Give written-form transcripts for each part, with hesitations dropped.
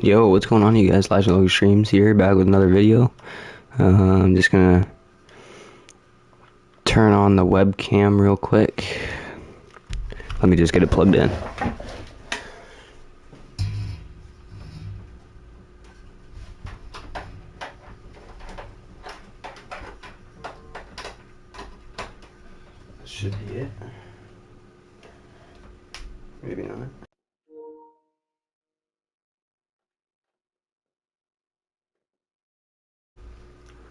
Yo, what's going on, you guys? Live and Local Streams here, back with another video. I'm just gonna turn on the webcam real quick. Let me just get it plugged in. That should be it. Maybe not.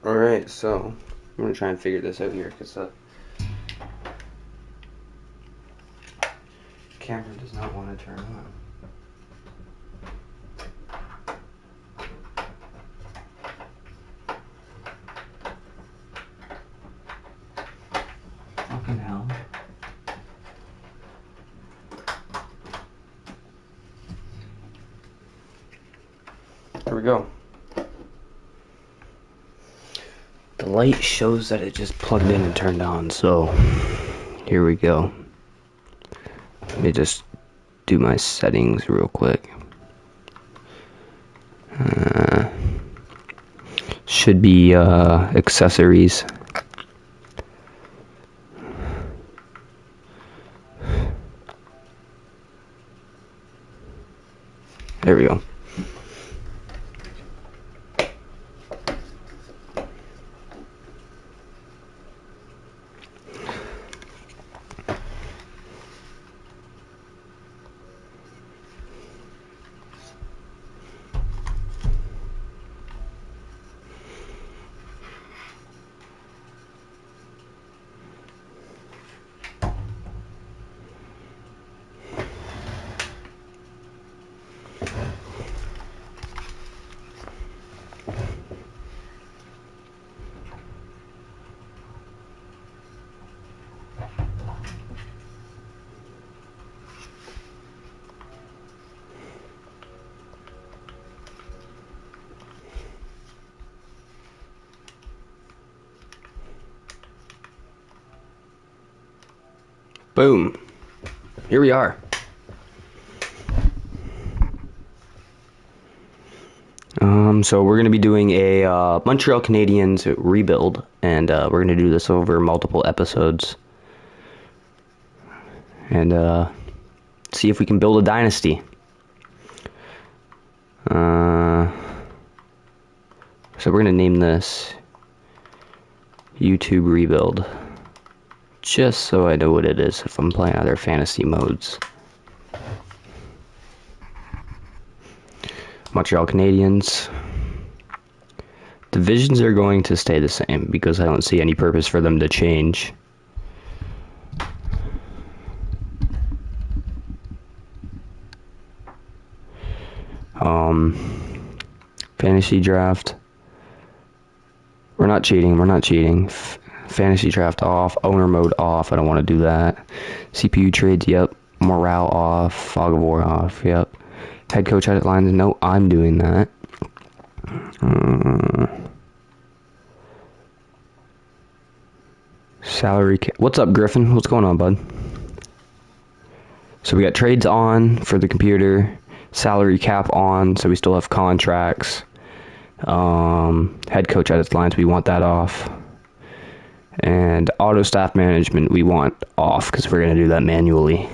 Alright, so I'm gonna try and figure this out here because the camera does not want to turn on. Fucking hell. There we go. The light shows that it just plugged in and turned on, so here we go. Let me just do my settings real quick. Should be accessories. There we go. Boom. Here we are. So we're going to be doing a Montreal Canadiens rebuild, and we're going to do this over multiple episodes. And see if we can build a dynasty. So we're going to name this YouTube Rebuild. Just so I know what it is if I'm playing other fantasy modes. Montreal Canadiens. Divisions are going to stay the same because I don't see any purpose for them to change. Fantasy draft. We're not cheating. Fantasy draft off, owner mode off, I don't want to do that. CPU trades, yep. Morale off, fog of war off, yep. Head coach edit lines, no, I'm doing that. Salary cap. What's up, Griffin? What's going on, bud? So we got trades on for the computer, salary cap on, so we still have contracts. Head coach edit lines, we want that off. And auto staff management we want off because we're going to do that manually.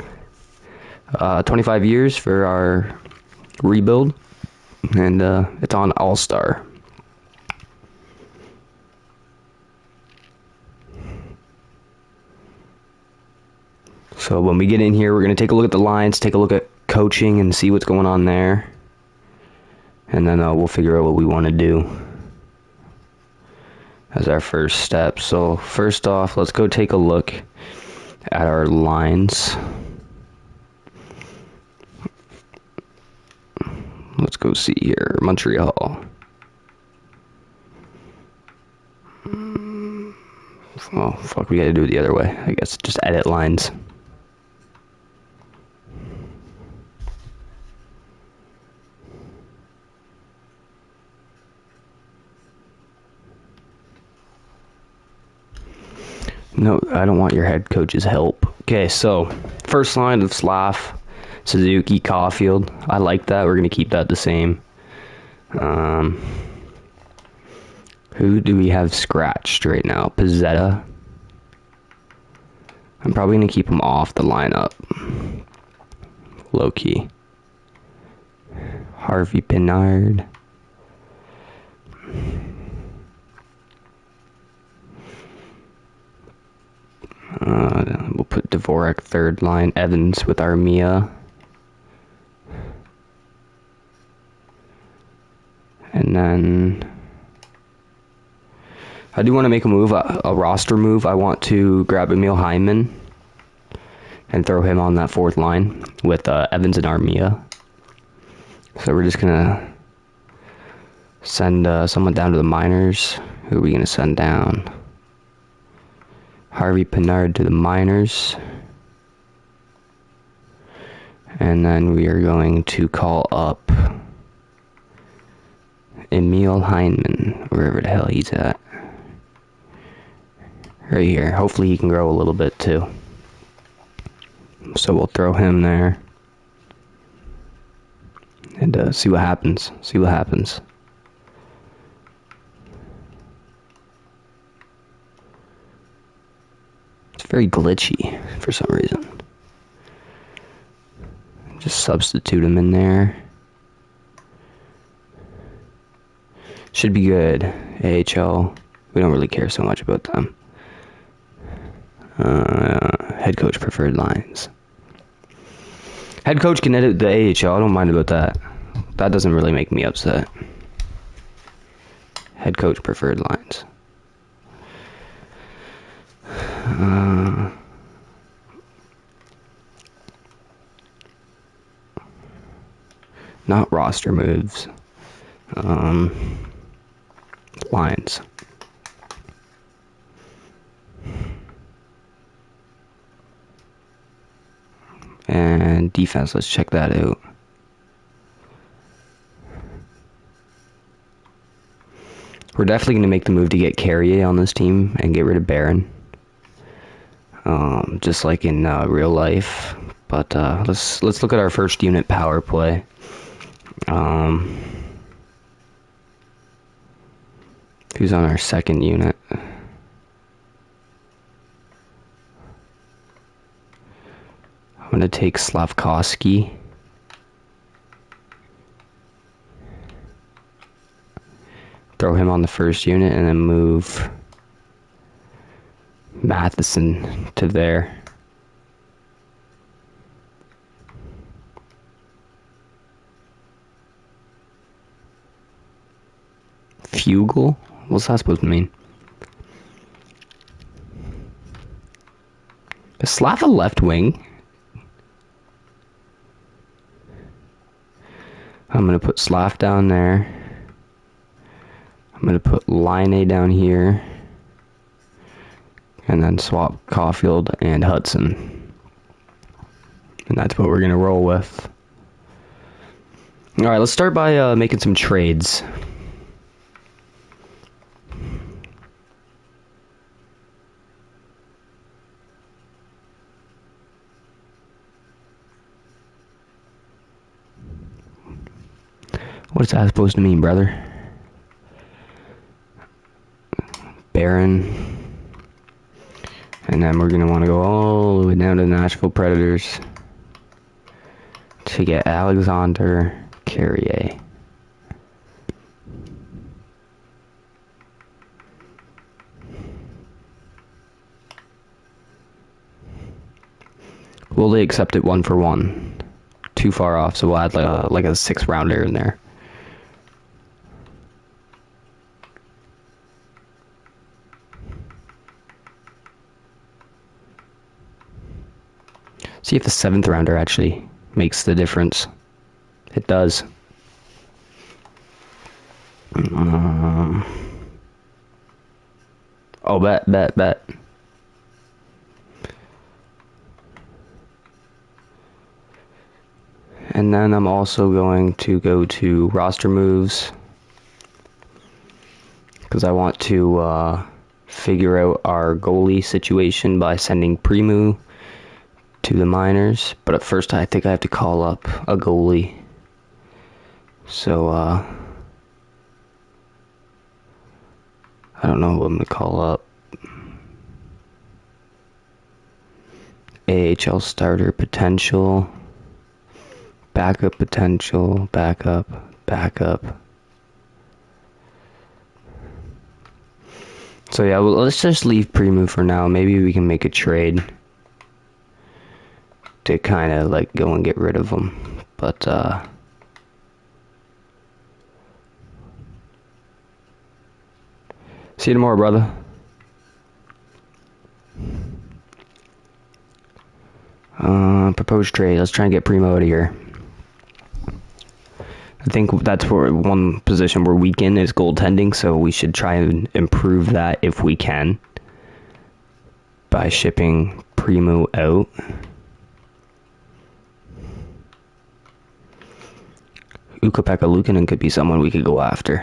25 years for our rebuild, and it's on All-Star. So when we get in here, we're going to take a look at the lines, take a look at coaching and see what's going on there. And then we'll figure out what we want to do as our first step. So first off, let's go take a look at our lines. Let's go see here. Montreal. Oh, fuck, we gotta do it the other way. I guess just edit lines. No, I don't want your head coach's help. Okay, so first line of Slav, Suzuki, Caulfield. I like that. We're going to keep that the same. Um, who do we have scratched right now? Pizzetta. I'm probably going to keep him off the lineup. Low key. Harvey Pinard. We'll put Dvorak third line. Evans with Armia. And then I do want to make a move, a roster move. I want to grab Emil Hyman and throw him on that fourth line with Evans and Armia. So we're just going to send someone down to the minors. Who are we going to send down? Harvey Pinard to the minors. And then we are going to call up Emil Hyman, wherever the hell he's at. Right here. Hopefully he can grow a little bit too. So we'll throw him there. And see what happens. See what happens. It's very glitchy for some reason. Just substitute him in there. Should be good. AHL. We don't really care so much about them. Head coach preferred lines. Head coach can edit the AHL. I don't mind about that. That doesn't really make me upset. Head coach preferred lines. Not roster moves. Lines. And defense, let's check that out. We're definitely going to make the move to get Carrier on this team and get rid of Barron. Just like in real life. But let's look at our first unit power play. Who's on our second unit? I'm going to take Slavkovsky. Throw him on the first unit and then move Matheson to there. Fugel? What's that supposed to mean? Is Slav a left wing? I'm going to put Slav down there. I'm going to put Line A down here. And then swap Caulfield and Hudson. And that's what we're going to roll with. Alright, let's start by making some trades. What's that supposed to mean, brother? Barron. And then we're going to want to go all the way down to the Nashville Predators to get Alexander Carrier. Will they accept it 1-for-1? Too far off, so we'll add like a 6th rounder in there. See if the 7th rounder actually makes the difference. It does. Oh, bet. And then I'm also going to go to roster moves, because I want to figure out our goalie situation by sending Primu to the minors. But at first I think I have to call up a goalie. So I don't know who I'm going to call up. AHL starter potential. Backup potential. Backup. So yeah, well, let's just leave Primo for now. Maybe we can make a trade to kind of like go and get rid of him. But see you tomorrow, brother. Proposed trade. Let's try and get Primo out of here. I think that's where one position we're weak in is goaltending, so we should try and improve that if we can by shipping Primo out. Ukko-Pekka Luukkonen could be someone we could go after.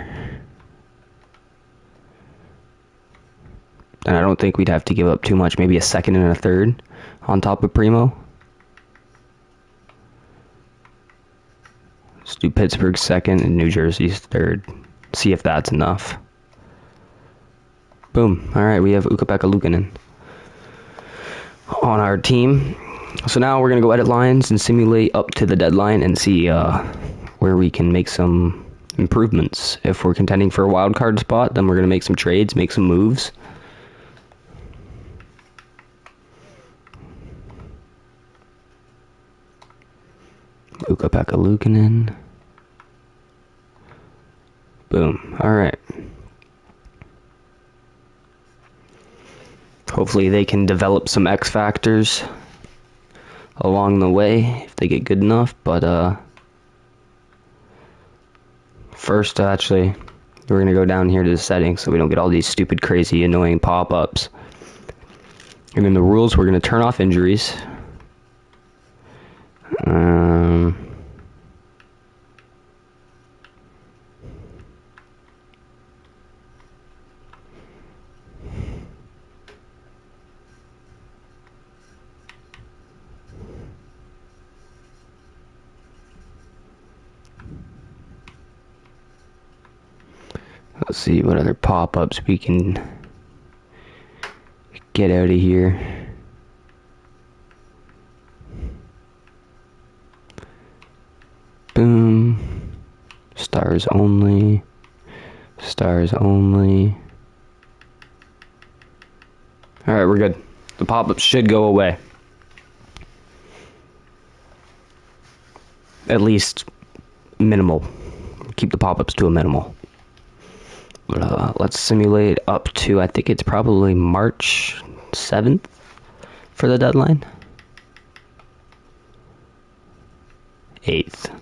And I don't think we'd have to give up too much, maybe a second and a third on top of Primo. Let's do Pittsburgh second and New Jersey's third. See if that's enough. Boom. All right, we have Ukko-Pekka Luukkonen on our team. So now we're going to go edit lines and simulate up to the deadline and see where we can make some improvements. If we're contending for a wild card spot, then we're going to make some trades, make some moves. Ukko-Pekka Luukkonen. Boom. All right. Hopefully they can develop some X factors along the way if they get good enough. But first, actually, we're going to go down here to the settings so we don't get all these stupid, crazy, annoying pop-ups. And in the rules, we're going to turn off injuries. Let's see what other pop-ups we can get out of here. Boom. Stars only. Stars only. Alright, we're good. The pop-ups should go away. At least minimal. Keep the pop-ups to a minimal. Let's simulate up to, I think it's probably March 7th for the deadline. 8th.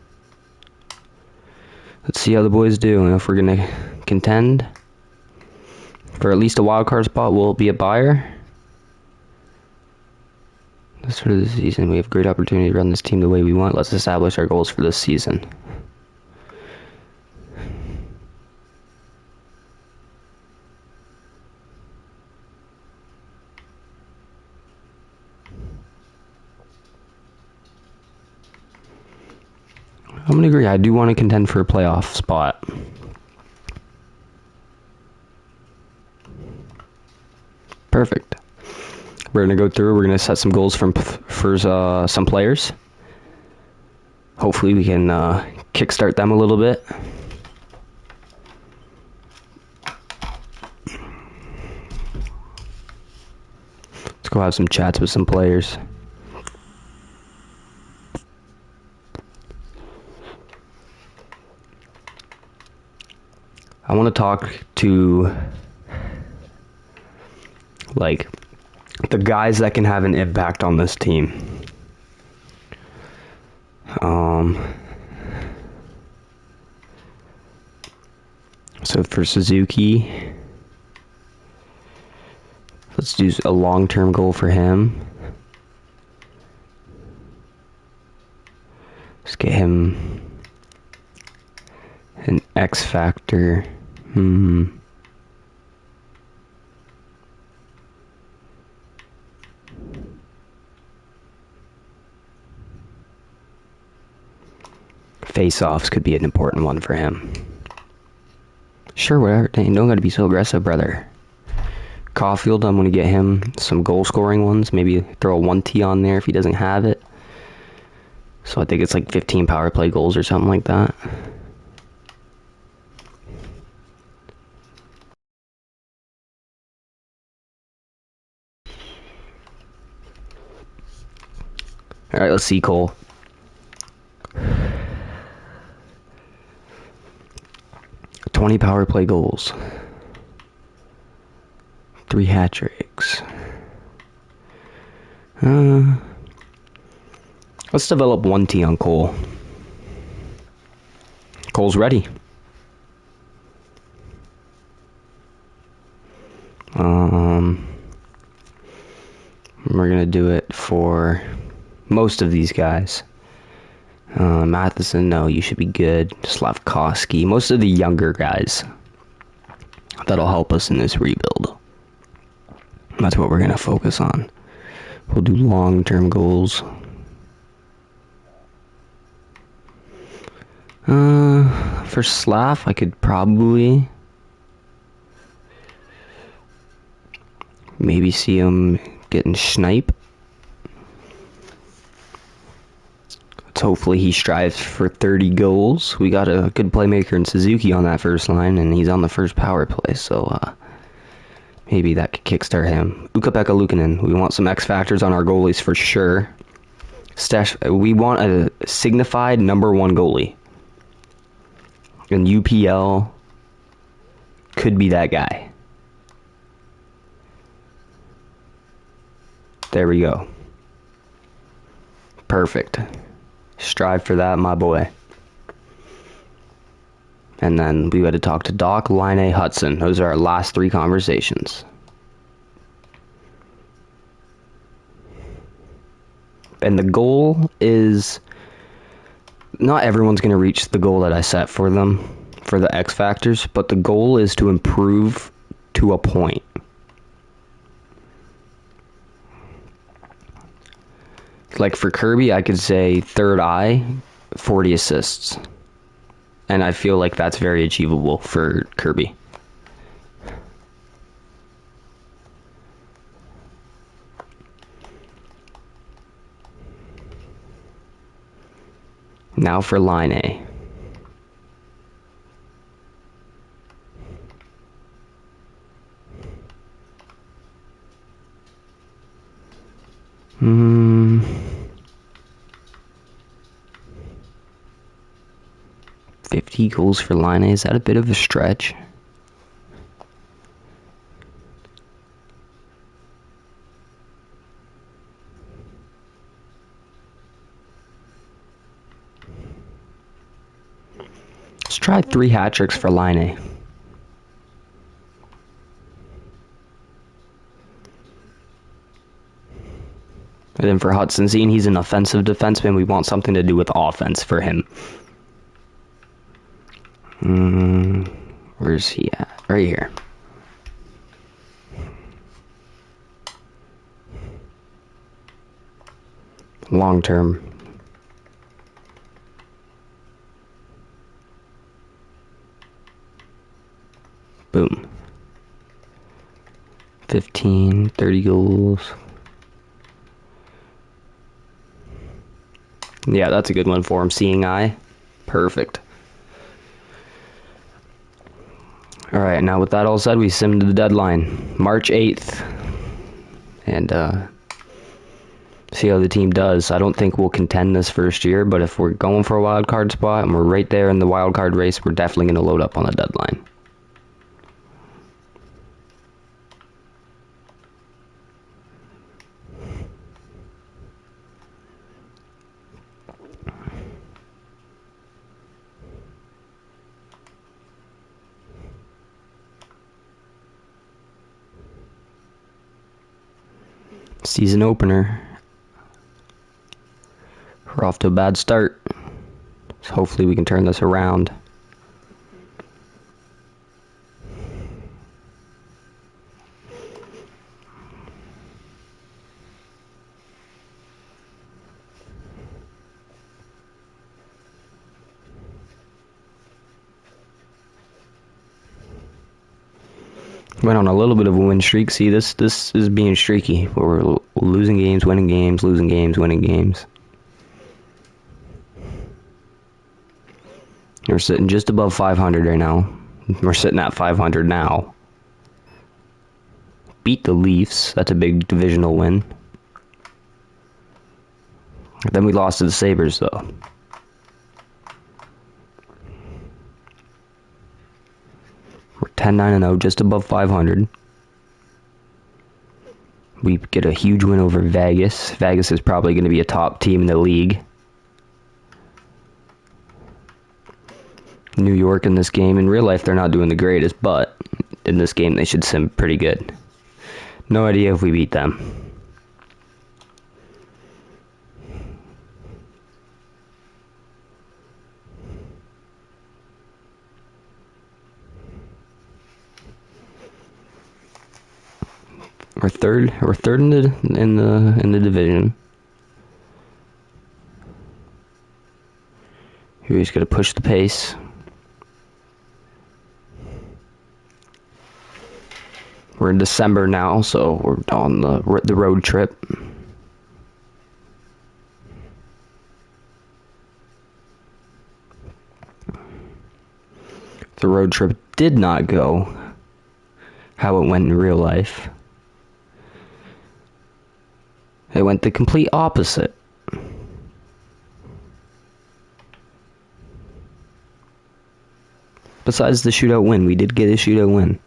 Let's see how the boys do, and if we're going to contend for at least a wild card spot, we'll be a buyer. This for the season, we have great opportunity to run this team the way we want. Let's establish our goals for this season. I'm going to agree. I do want to contend for a playoff spot. Perfect. We're going to go through. We're going to set some goals for some players. Hopefully we can kickstart them a little bit. Let's go have some chats with some players. I want to talk to, like, the guys that can have an impact on this team. So for Suzuki, let's do a long-term goal for him. Let's get him an X factor. Face-offs could be an important one for him. Sure, whatever. Dang, you don't gotta be so aggressive, brother. Caulfield, I'm gonna get him some goal scoring ones. Maybe throw a 1T on there if he doesn't have it. So I think it's like 15 power play goals or something like that. Alright, let's see, Cole. "20 power play goals. 3 hat tricks. Let's develop 1T on Cole. Cole's ready. We're gonna do it for most of these guys. Matheson, no, you should be good. Slavkovsky, most of the younger guys. That'll help us in this rebuild. That's what we're gonna focus on. We'll do long-term goals. For Slav, I could probably maybe see him getting snipe. Hopefully he strives for 30 goals. We got a good playmaker in Suzuki on that first line, and he's on the first power play, so maybe that could kickstart him. Ukko-Pekka Luukkonen. We want some X factors on our goalies for sure. We want a signified number 1 goalie. And UPL could be that guy. There we go. Perfect. Strive for that, my boy. And then we got to talk to Doc, Line, Hudson. Those are our last 3 conversations. And the goal is, not everyone's going to reach the goal that I set for them, for the X factors, but the goal is to improve to a point. Like for Kirby, I could say third eye, 40 assists. And I feel like that's very achievable for Kirby. Now for Line A. Hmm. 50 goals for Line A. Is that a bit of a stretch? Let's try 3 hat tricks for Line A. And then for Hudson, seeing he's an offensive defenseman, we want something to do with offense for him. Where's he at? Right here. Long term. Boom. 15, 30 goals. Yeah, that's a good one for him. Seeing eye. Perfect. Alright, now with that all said, we sim to the deadline. March 8th. And, see how the team does. I don't think we'll contend this first year, but if we're going for a wild card spot and we're right there in the wild card race, we're definitely going to load up on the deadline. Season opener. We're off to a bad start. So hopefully we can turn this around. Went on a little bit of a win streak. See, this is being streaky. We're losing games, winning games, losing games, winning games. We're sitting just above 500 right now. We're sitting at 500 now. Beat the Leafs. That's a big divisional win. Then we lost to the Sabres, though. We're 10-9-0, just above 500. We get a huge win over Vegas. Vegas is probably going to be a top team in the league. New York in this game. In real life, they're not doing the greatest, but in this game, they should sim pretty good. No idea if we beat them. We're third in the division. He's gonna push the pace. We're in December now, so we're on the road trip. The road trip did not go how it went in real life. It went the complete opposite. Besides the shootout win, we did get a shootout win.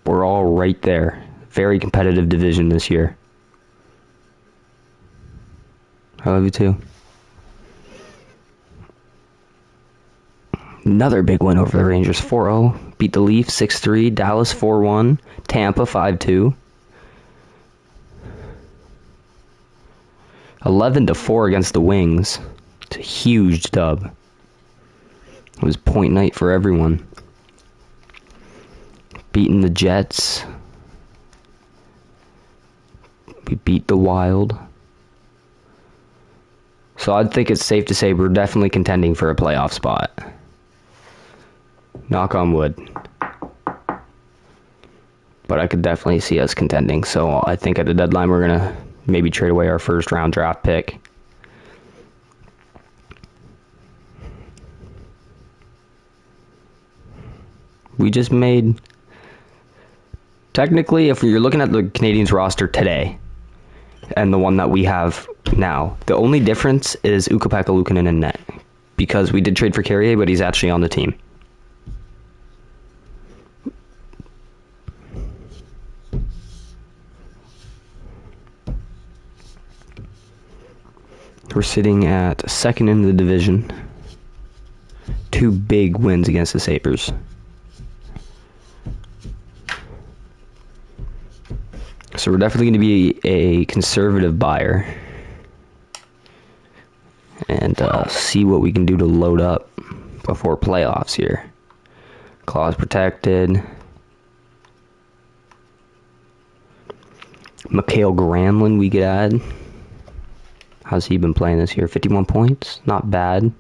We're all right there. Very competitive division this year. I love you too. Another big win over the Rangers, 4-0. Beat the Leafs 6-3. Dallas 4-1. Tampa 5-2. 11-4 against the Wings. It's a huge dub. It was point night for everyone. Beating the Jets. We beat the Wild. So I think it's safe to say we're definitely contending for a playoff spot. Knock on wood. But I could definitely see us contending. So I think at the deadline we're going to maybe trade away our first round draft pick. We just made... Technically, if you're looking at the Canadiens roster today and the one that we have now, the only difference is Ukko-Pekka Luukkonen in net. Because we did trade for Carrier, but he's actually on the team. We're sitting at second in the division. 2 big wins against the Sabres. So we're definitely going to be a conservative buyer. And see what we can do to load up before playoffs here. Clause protected. Mikael Granlund we could add. How's he been playing this year? 51 points? Not bad.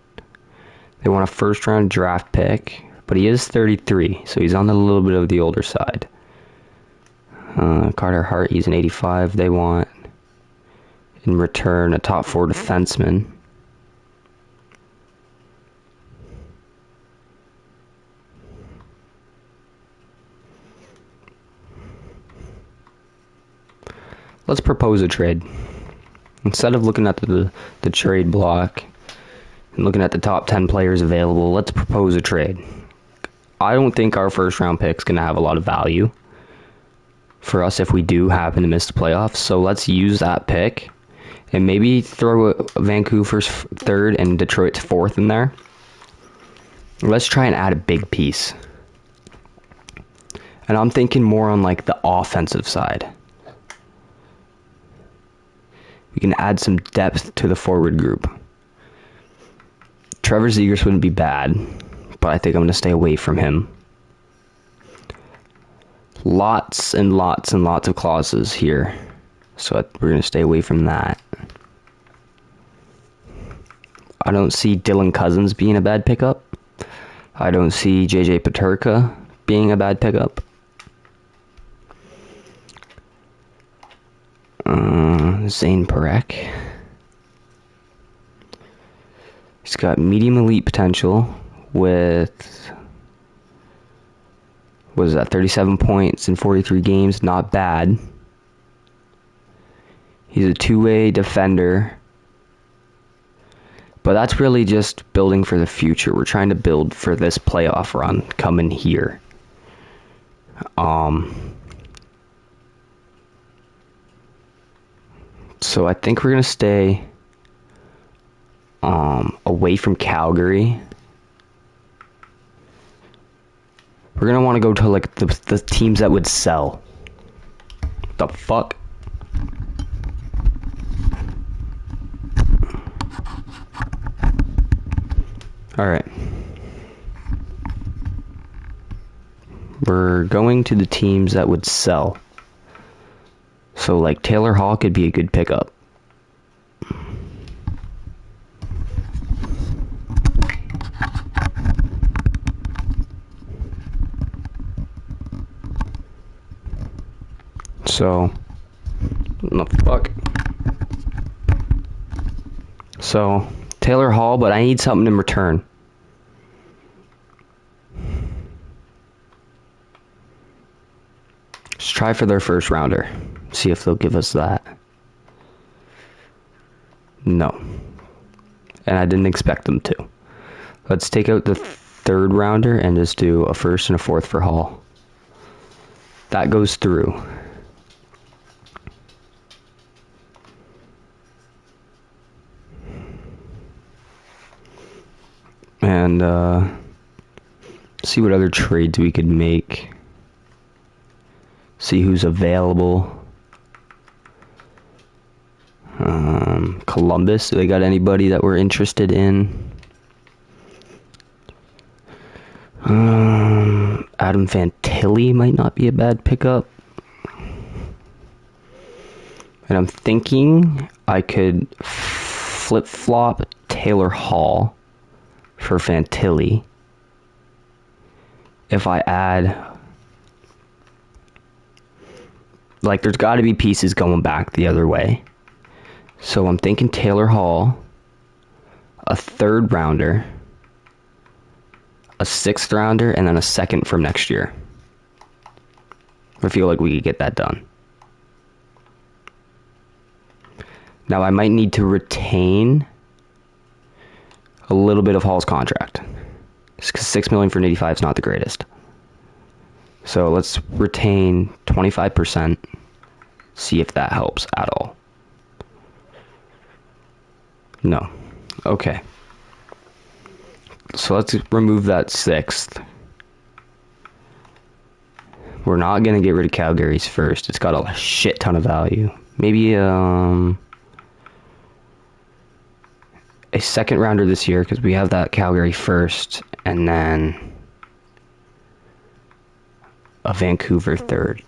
They want a first round draft pick, but he is 33, so he's on a little bit of the older side. Carter Hart, he's an 85. They want, in return, a top 4 defenseman. Let's propose a trade. Instead of looking at the trade block and looking at the top 10 players available, let's propose a trade. I don't think our first round pick's going to have a lot of value for us if we do happen to miss the playoffs. So let's use that pick and maybe throw Vancouver's 3rd and Detroit's 4th in there. Let's try and add a big piece. And I'm thinking more on like the offensive side. We can add some depth to the forward group. Trevor Zegras wouldn't be bad, but I think I'm going to stay away from him. Lots and lots and lots of clauses here, so we're going to stay away from that. I don't see Dylan Cousins being a bad pickup. I don't see JJ Peterka being a bad pickup. Zane Parekh. He's got medium elite potential with, what is that, 37 points in 43 games. Not bad. He's a two-way defender. But that's really just building for the future. We're trying to build for this playoff run coming here. So I think we're going to stay away from Calgary. We're going to want to go to like the teams that would sell. The fuck? Alright. We're going to the teams that would sell. So, like, Taylor Hall could be a good pickup. So, what the fuck? So, Taylor Hall, but I need something in return. Let's try for their first rounder. See if they'll give us that. No. And I didn't expect them to. Let's take out the third rounder and just do a first and a fourth for Hall. That goes through. And see what other trades we could make. See who's available. Columbus, do they got anybody that we're interested in? Adam Fantilli might not be a bad pickup. And I'm thinking I could flip-flop Taylor Hall for Fantilli if I add, like, there's got to be pieces going back the other way. So I'm thinking Taylor Hall, a third rounder, a sixth rounder, and then a second from next year. I feel like we could get that done. Now I might need to retain a little bit of Hall's contract, just because $6 million for an 85 is not the greatest. So let's retain 25%. See if that helps at all. No. Okay. So let's remove that sixth. We're not going to get rid of Calgary's first. It's got a shit ton of value. Maybe a second rounder this year, because we have that Calgary first, and then a Vancouver third.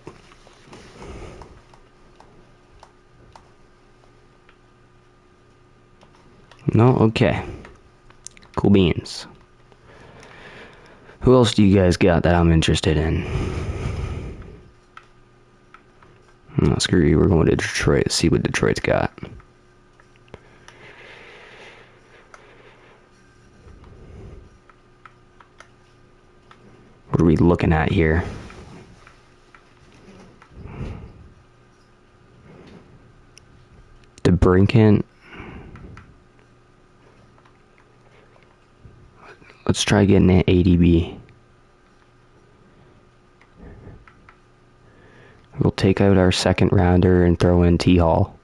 No? Okay. Cool beans. Who else do you guys got that I'm interested in? No, screw you. We're going to Detroit to see what Detroit's got. What are we looking at here? DeBrincat. Let's try getting an ADB. We'll take out our second rounder and throw in T. Hall.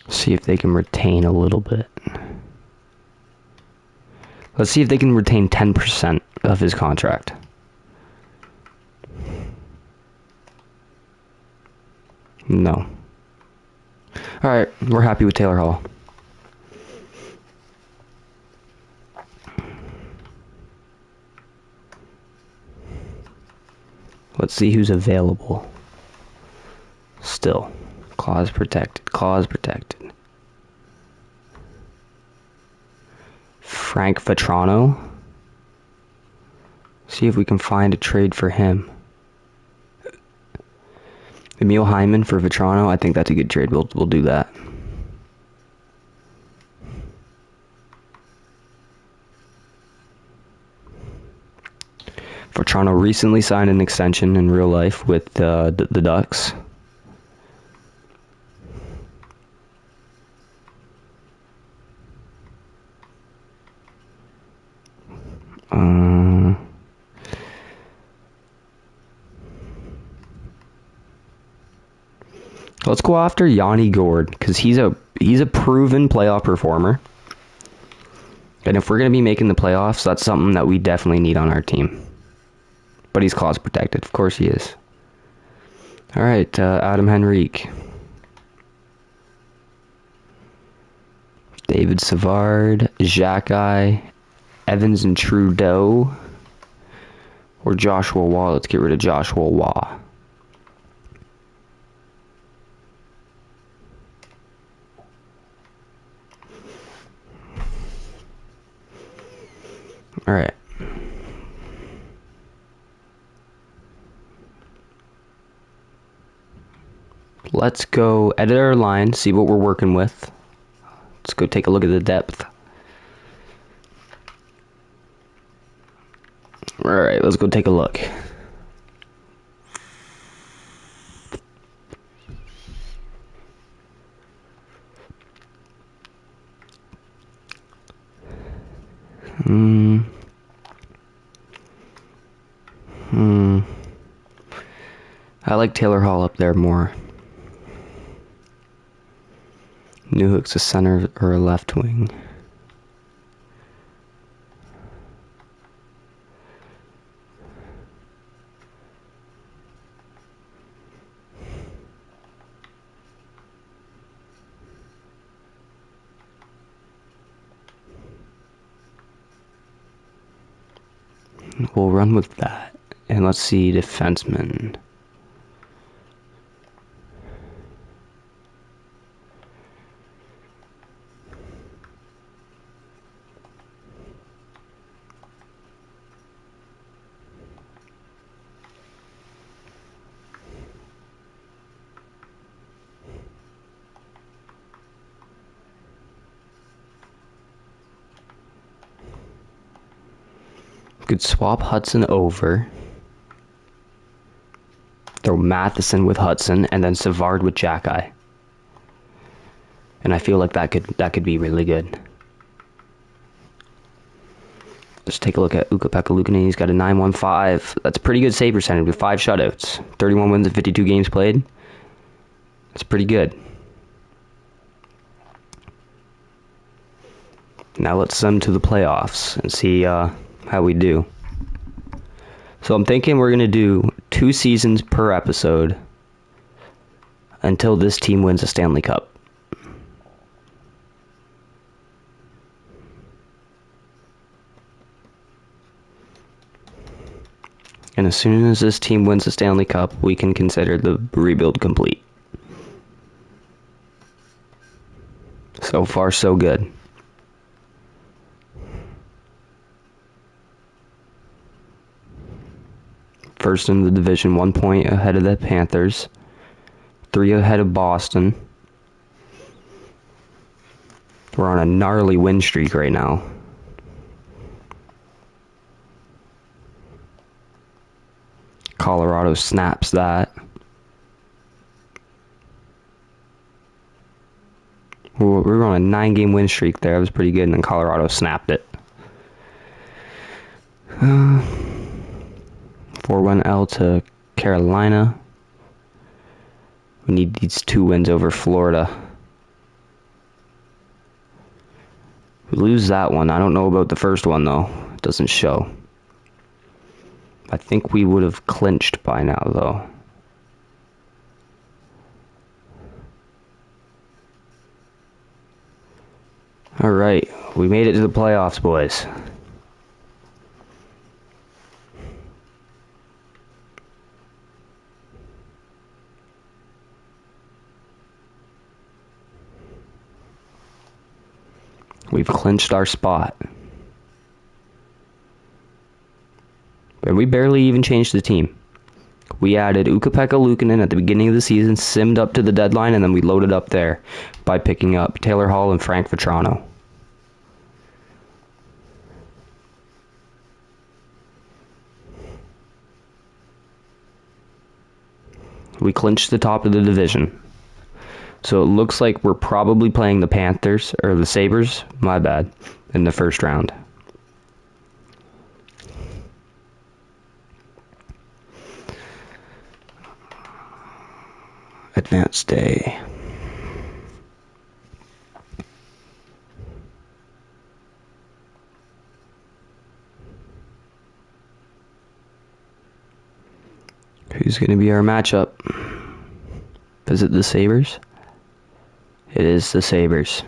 See if they can retain a little bit. Let's see if they can retain 10% of his contract. No. Alright, we're happy with Taylor Hall. Let's see who's available. Still. Clause protected. Clause protected. Frank Vetrano. See if we can find a trade for him. Emil Hyman for Vetrano. I think that's a good trade. We'll do that. Vetrano recently signed an extension in real life with the Ducks. Let's go after Yanni Gourde, because he's a proven playoff performer. And if we're going to be making the playoffs, that's something that we definitely need on our team. But he's clause protected. Of course he is. All right, Adam Henrique. David Savard, Xhekaj, Evans and Trudeau, or Joshua Waugh. Let's get rid of Joshua Waugh. All right. Let's go edit our line, see what we're working with. Let's go take a look at the depth. All right, let's go take a look. I like Taylor Hall up there more. Newhook's a center or a left wing. We'll run with that. And let's see, defenseman. Could swap Hudson over. Throw Matheson with Hudson, and then Savard with Xhekaj. And I feel like that could be really good. Let's take a look at Ukko-Pekka Luukkonen. He's got a 9.15. That's a pretty good save percentage with 5 shutouts. 31 wins and 52 games played. That's pretty good. Now let's send to the playoffs and see how we do. So I'm thinking we're going to do 2 seasons per episode until this team wins a Stanley Cup. And as soon as this team wins the Stanley Cup, we can consider the rebuild complete. So far, so good. First in the division, 1 point ahead of the Panthers. 3 ahead of Boston. We're on a gnarly win streak right now. Colorado snaps that. We were on a 9-game win streak there. That was pretty good, and then Colorado snapped it. 4-1 L to Carolina. We need these 2 wins over Florida. We lose that one. I don't know about the first one, though. It doesn't show. I think we would have clinched by now, though. All right, we made it to the playoffs, boys. We've clinched our spot. And we barely even changed the team. We added Ukko-Pekka Luukkonen at the beginning of the season, simmed up to the deadline, and then we loaded up there by picking up Taylor Hall and Frank Vatrano. We clinched the top of the division. So it looks like we're probably playing the Panthers, or the Sabres, my bad, in the first round. Advanced day. Who's going to be our matchup? Is it the Sabres? It is the Sabres.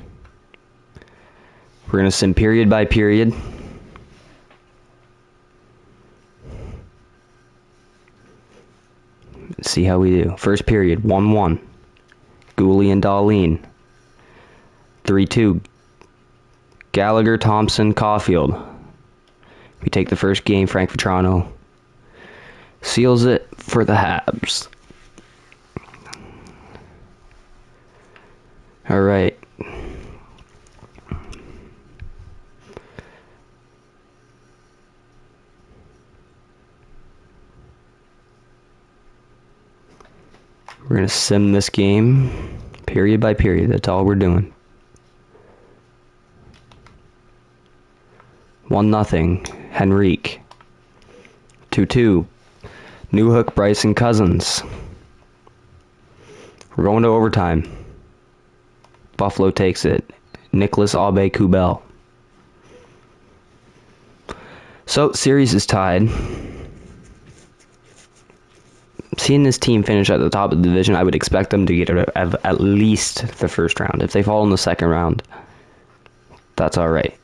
We're going to sim period by period. Let's see how we do. First period, 1-1. Gooley and Dahlin. 3-2. Gallagher, Thompson, Caulfield. We take the first game. Frank Vatrano seals it for the Habs. All right. We're going to sim this game period by period. That's all we're doing. 1-0. Henrique. 2-2. Newhook, Bryson, Cousins. We're going to overtime. Buffalo takes it. Nicholas Aube-Kubel. So, series is tied. Seeing this team finish at the top of the division, I would expect them to get at least the first round. If they fall in the second round, that's all right.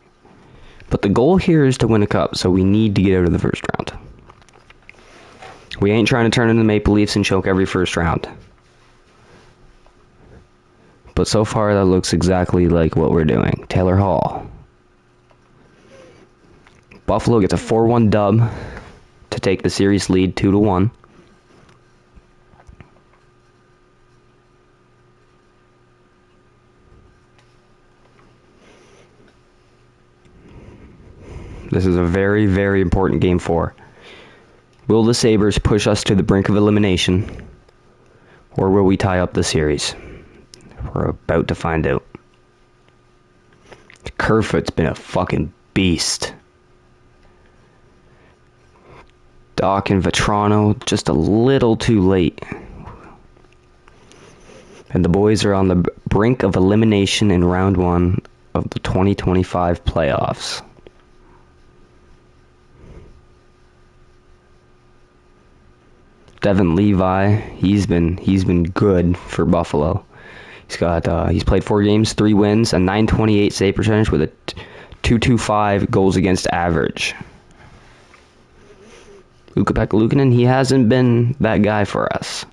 But the goal here is to win a cup, so we need to get out of the first round. We ain't trying to turn into the Maple Leafs and choke every first round. But so far, that looks exactly like what we're doing. Taylor Hall. Buffalo gets a 4-1 dub to take the series lead 2-1. This is a very, very important game 4. Will the Sabres push us to the brink of elimination, or will we tie up the series? We're about to find out. Kerfoot's been a fucking beast. Doc and Vatrano just a little too late. And the boys are on the brink of elimination in round 1 of the 2025 playoffs. Devin Levi, he's been good for Buffalo. He's played 4 games, 3 wins, a .928 save percentage with a .225 goals against average. Ukko-Pekka Luukkonen, he hasn't been that guy for us.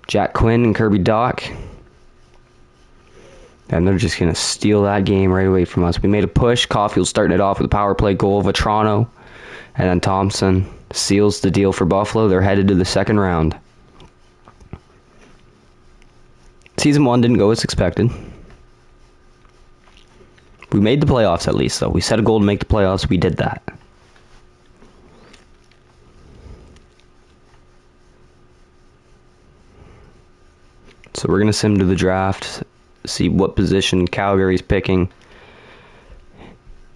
Jack Quinn and Kirby Dach, and they're just gonna steal that game right away from us. We made a push. Caulfield starting it off with a power play goal. Vatrano, and then Thompson seals the deal for Buffalo. They're headed to the second round. Season 1 didn't go as expected. We made the playoffs at least, though. We set a goal to make the playoffs. We did that. So we're going to sim to the draft, see what position Calgary's picking.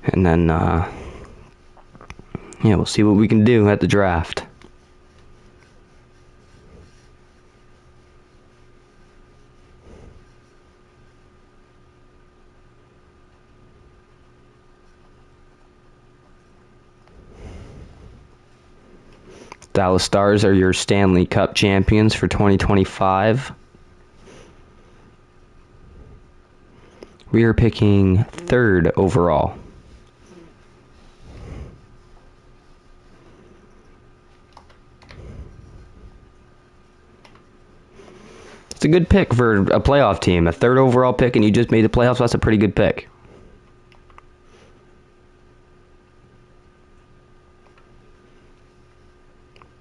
And then, we'll see what we can do at the draft. Dallas Stars are your Stanley Cup champions for 2025. We are picking 3rd overall. It's a good pick for a playoff team. A 3rd overall pick and you just made the playoffs, that's a pretty good pick.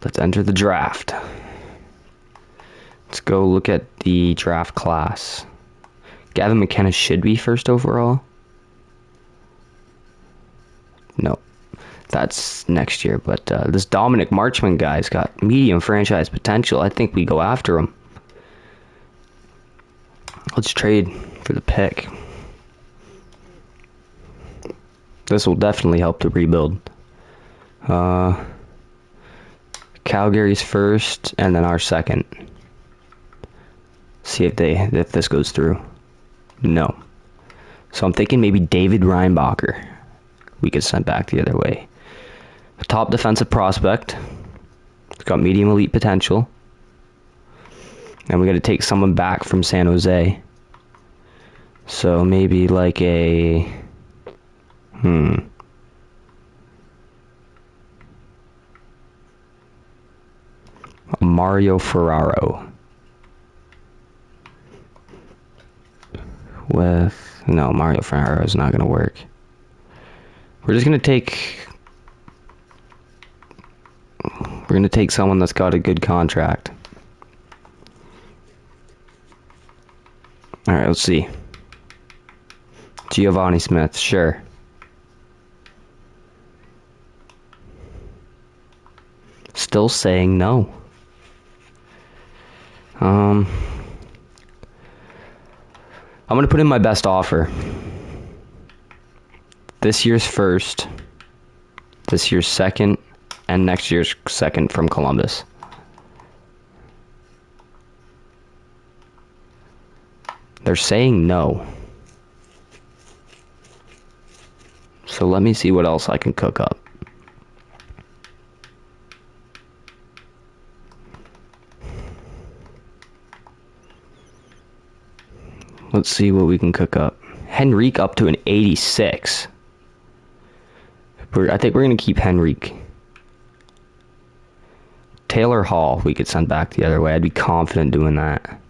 let's enter the draft. Let's go look at the draft class. Gavin McKenna should be first overall. No, that's next year. But this Dominic Marchman guy's got medium franchise potential. I think we go after him. Let's trade for the pick. This will definitely help to rebuild. Calgary's first, and then our second. See if this goes through. No. So I'm thinking maybe David Reinbacher we could send back the other way. A top defensive prospect. It's got medium elite potential. And we got to take someone back from San Jose. So maybe like a... Mario Ferraro. No, Mario Ferraro is not going to work. We're just going to take... We're going to take someone that's got a good contract. Alright, let's see. Giovanni Smith, sure. Still saying no. I'm going to put in my best offer. This year's first, this year's second, and next year's second from Columbus. They're saying no. So let me see what else I can cook up. Let's see what we can cook up. Henrique up to an 86. I think we're going to keep Henrique. Taylor Hall we could send back the other way. I'd be confident doing that.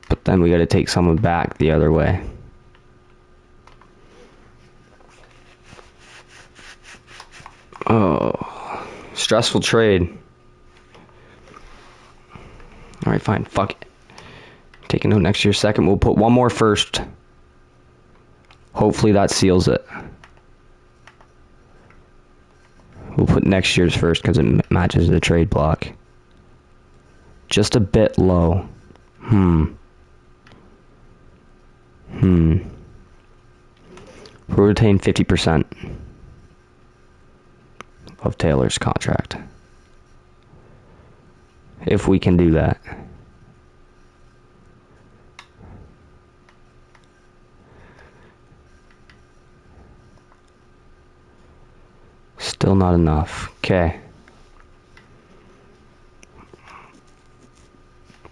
But then we got to take someone back the other way. Oh, stressful trade. Alright, fine. Fuck it. Take a note next year's second. We'll put one more first. Hopefully that seals it. We'll put next year's first because it matches the trade block. Just a bit low. We'll retain 50% of Taylor's contract. If we can do that. Still not enough. Okay.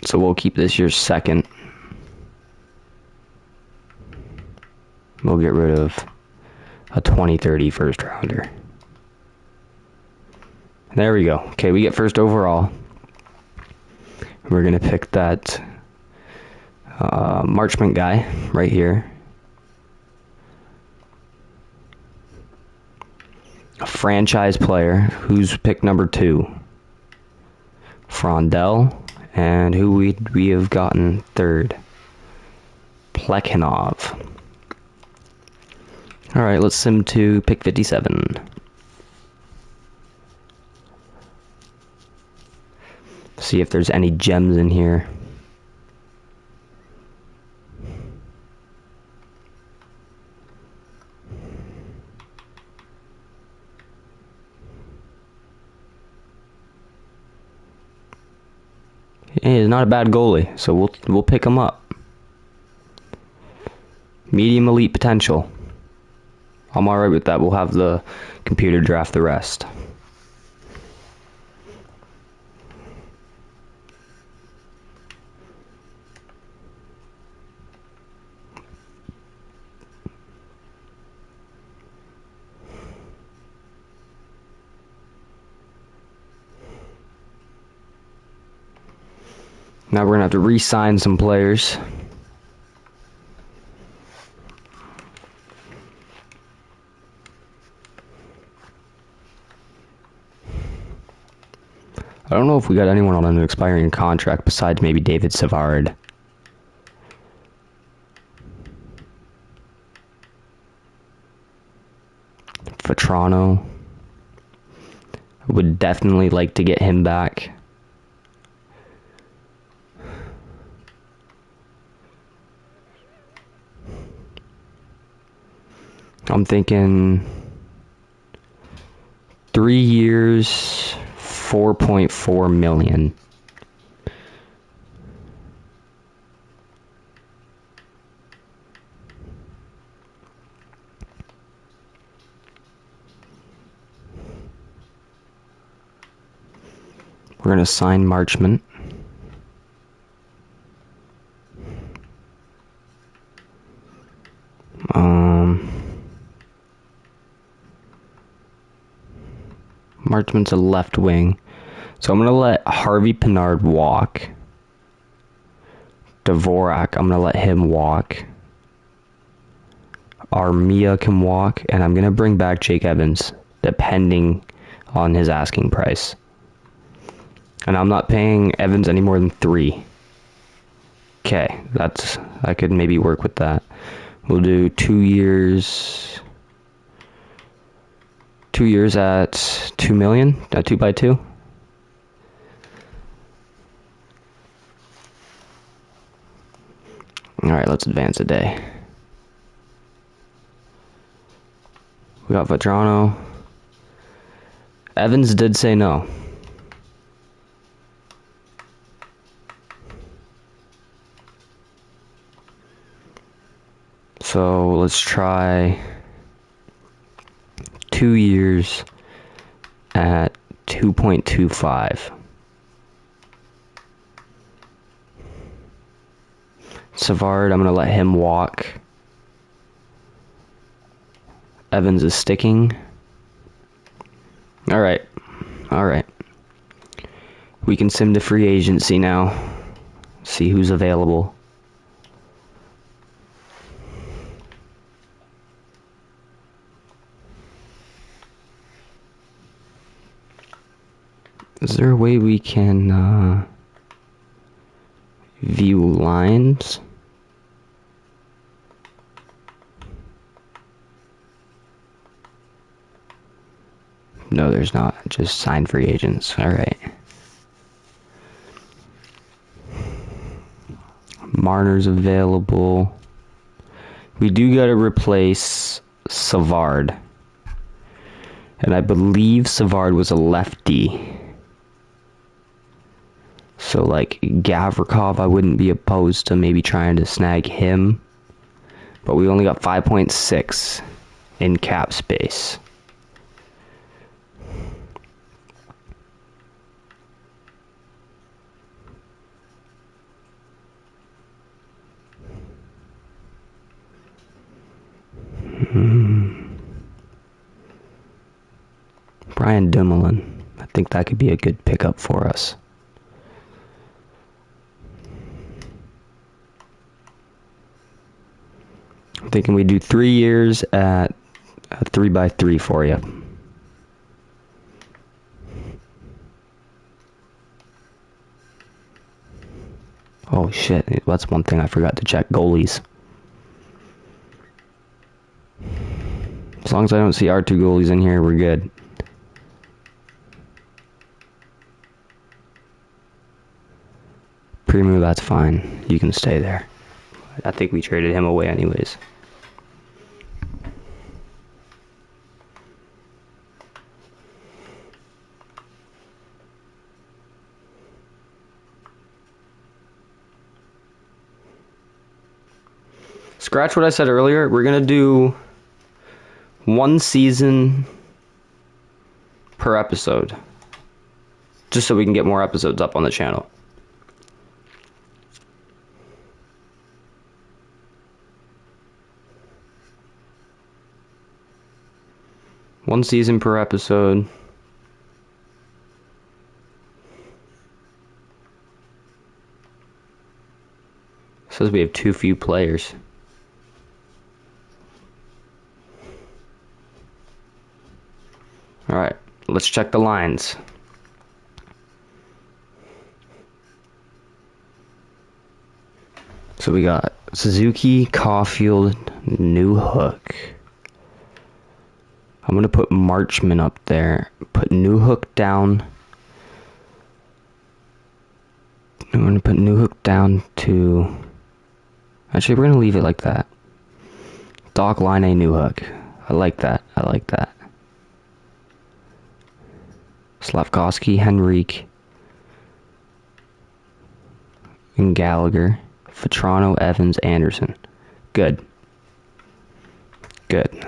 So we'll keep this year's second. We'll get rid of a 2030 first rounder. There we go. Okay, we get first overall. We're going to pick that Marchment guy right here. A franchise player who's pick number 2. Frondell. And who we have gotten third. Plekhanov. Alright, let's sim to pick 57. See if there's any gems in here. Hey, he's not a bad goalie, so we'll pick him up. Medium elite potential. I'm alright with that. We'll have the computer draft the rest. Now we're going to have to re-sign some players. don't know if we got anyone on an expiring contract besides maybe David Savard. Vetrano. I would definitely like to get him back. I'm thinking 3 years, $4.4 million. We're going to sign Marchment. Marchment's a left wing. So I'm going to let Harvey Pinard walk. Dvorak, I'm going to let him walk. Armia can walk. And I'm going to bring back Jake Evans, depending on his asking price. And I'm not paying Evans any more than 3. Okay, I could maybe work with that. We'll do 2 years. 2 years at $2 million, 2x2. All right, let's advance a day. We got Vetrano. Evans did say no. So let's try 2 years at 2.25. Savard, I'm going to let him walk. Evans is sticking. All right. We can sim to free agency now. See who's available. Is there a way we can view lines? No, there's not. Just sign free agents. All right. Marner's available. We do got to replace Savard. And I believe Savard was a lefty. So, like, Gavrikov, I wouldn't be opposed to maybe trying to snag him. But we only got 5.6 in cap space. Brian Dumoulin. I think that could be a good pickup for us. I'm thinking we do 3 years at a 3x3 for you. Oh shit, that's one thing I forgot to check. Goalies. As long as I don't see our 2 goalies in here, we're good. Primo, that's fine. You can stay there. I think we traded him away anyways. Scratch what I said earlier. We're going to do 1 season per episode. Just so we can get more episodes up on the channel. One season per episode. Says we have too few players. Alright, let's check the lines. So we got Suzuki, Caulfield, Newhook. I'm going to put Marchman up there. Put Newhook down. I'm going to put Newhook down to... Actually, we're going to leave it like that. Doc, Line, Newhook. I like that. I like that. Slavkovsky, Henrique, and Gallagher. Vetrano, Evans, Anderson. Good. Good.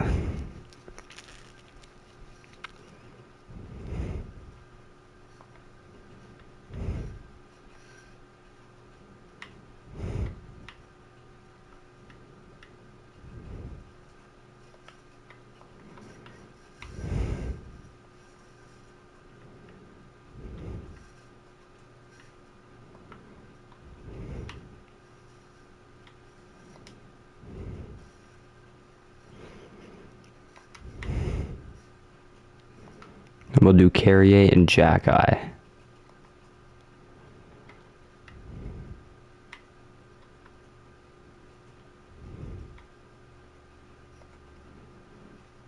And we'll do Carrier and Jack-Eye.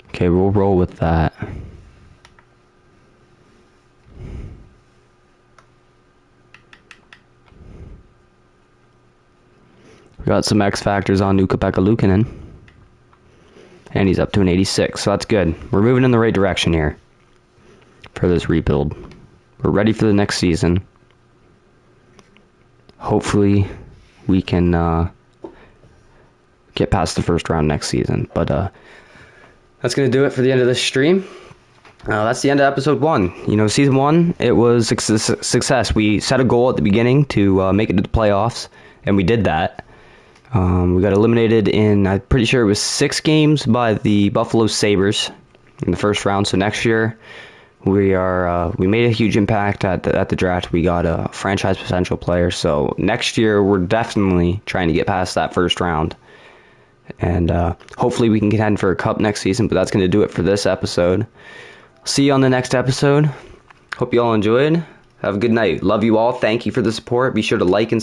Okay, we'll roll with that. We got some X factors on Ukko-Pekka Luukkonen. And he's up to an 86, so that's good. We're moving in the right direction here for this rebuild. We're ready for the next season. Hopefully, we can get past the first round next season. But that's going to do it for the end of this stream. That's the end of episode 1. You know, season 1, it was success. We set a goal at the beginning to make it to the playoffs, and we did that. We got eliminated in, I'm pretty sure it was 6 games by the Buffalo Sabres in the first round. So next year, we made a huge impact at the draft. We got a franchise potential player. So next year, we're definitely trying to get past that first round. And hopefully we can contend for a cup next season. But that's going to do it for this episode. See you on the next episode. Hope you all enjoyed. Have a good night. Love you all. Thank you for the support. Be sure to like and